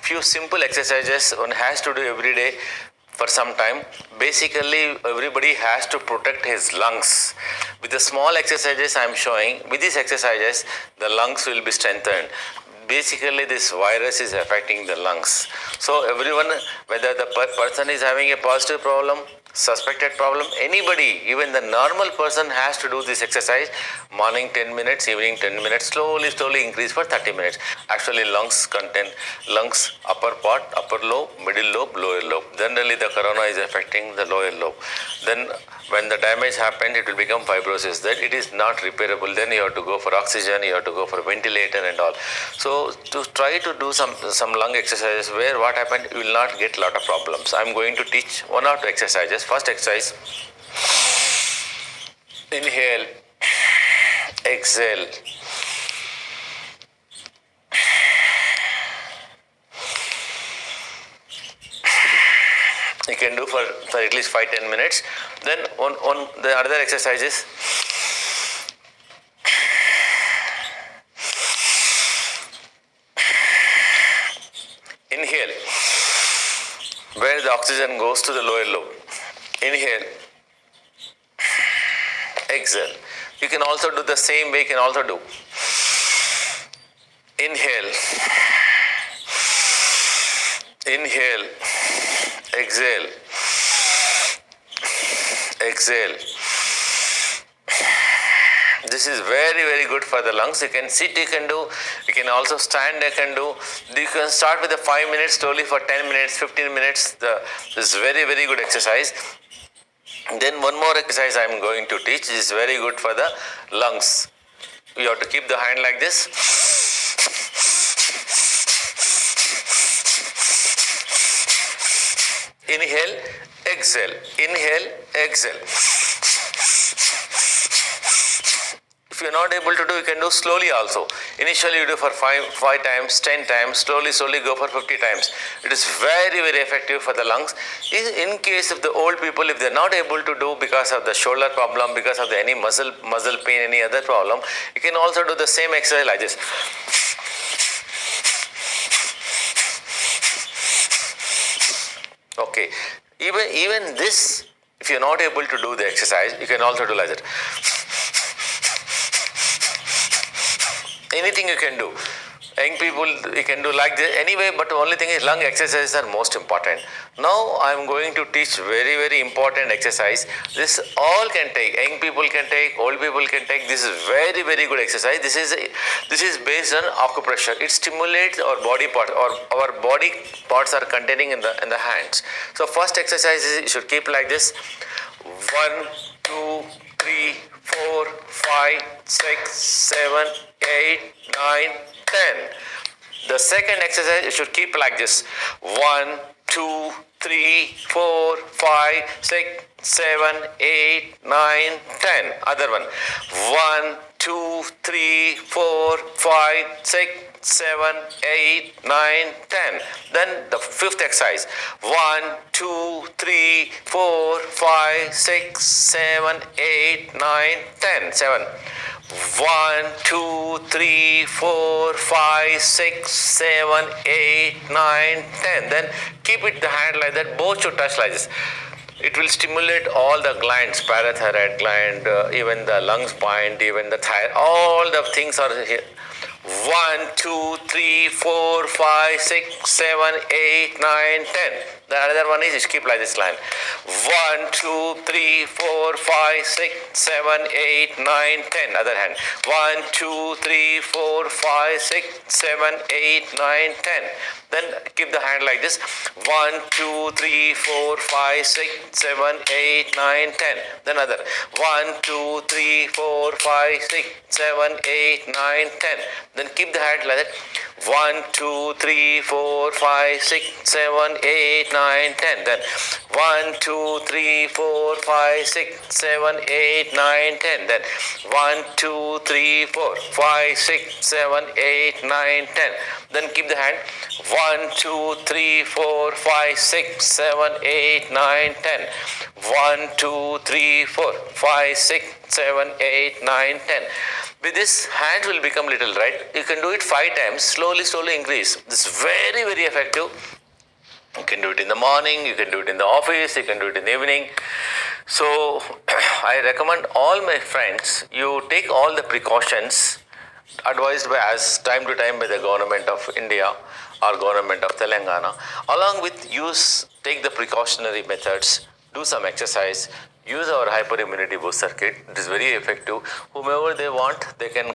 few simple exercises one has to do every day for some time. Basically, everybody has to protect his lungs. With the small exercises I am showing, with these exercises, the lungs will be strengthened. Basically, this virus is affecting the lungs. So everyone, whether the person is having a positive problem, suspected problem, anybody, even the normal person has to do this exercise. Morning 10 minutes, evening 10 minutes, slowly increase for 30 minutes. Actually, lungs contain lungs, upper part, upper lobe, middle lobe, lower lobe. Generally, the corona is affecting the lower lobe. Then when the damage happens, it will become fibrosis. That it is not repairable. Then you have to go for oxygen, you have to go for ventilator and all. So to try to do some lung exercises where what happened, you will not get lot of problems. I am going to teach one or two exercises. First exercise, inhale, exhale. You can do for at least 5-10 minutes. Then on the other exercises, inhale, where the oxygen goes to the lower lobe. Inhale, exhale. You can also do the same way. You can also do inhale, inhale, exhale, exhale. This is very good for the lungs. You can sit, you can do, you can also stand, you can do. You can start with the 5 minutes, slowly for 10 minutes, 15 minutes. This is very good exercise. Then one more exercise I am going to teach is very good for the lungs. You have to keep the hand like this. Inhale, exhale, inhale, exhale. If you are not able to do, you can do slowly also. Initially you do for 5 times, 10 times, slowly go for 50 times. It is very effective for the lungs. In case of the old people, if they are not able to do because of the shoulder problem, because of any muscle pain, any other problem, you can also do the same exercise like this. Okay, even this, if you are not able to do the exercise, you can also do like that. Anything you can do. Young people, you can do like this anyway, but the only thing is lung exercises are most important. Now I am going to teach very important exercise. This all can take, young people can take, old people can take. This is very good exercise. This is based on acupressure. It stimulates our body part, or our body parts are containing in the hands. So first exercise is, you should keep like this. 1, 2, 3, 4, 5, 6, 7, 8, 9, 10. The second exercise you should keep like this. 1, 2, 3, 4, 5, 6, 7, 8, 9, 10. Other one. 1, 2, 3, 4, 5, 6, 7, 8, 9, 10. Then the fifth exercise. 1, 2, 3, 4, 5, 6, 7, 8, 9, 10. 7. 1, 2, 3, 4, 5, 6, 7, 8, 9, 10. Then keep it the hand like that. Both should touch like this. It will stimulate all the glands, parathyroid gland, even the lungs point, even the thyroid. All the things are here. 1, 2, 3, 4, 5, 6, 7, 8, 9, 10. The other one is, you keep like this line. 1, 2, 3, 4, 5, 6, 7, 8, 9, 10. Other hand. 1, 2, 3, 4, 5, 6, 7, 8, 9, 10. Then keep the hand like this. 1, 2, 3, 4, 5, 6, 7, 8, 9, 10. Then other. 1, 2, 3, 4, 5, 6, 7, 8, 9, 10. Then keep the hand like that. 1, 2, 3, 4, 5, 6, 7, 8, 9, 10. Then 1, 2, 3, 4, 5, 6, 7, 8, 9, 10. Then 1, 2, 3, 4, 5, 6, 7, 8, 9, 10. Then keep the hand. 1, 2, 3, 4, 5, 6, 7, 8, 9, 10. 1, 2, 3, 4, 5, 6, 7, 8, 9, 10. With this, hands will become little, right? You can do it 5 times, slowly increase. This is very, very effective. You can do it in the morning, you can do it in the office, you can do it in the evening. So, I recommend all my friends, you take all the precautions advised by as time to time by the government of India or government of Telangana. Along with take the precautionary methods, do some exercise, use our hyperimmunity booster kit. It is very effective. Whomever they want, they can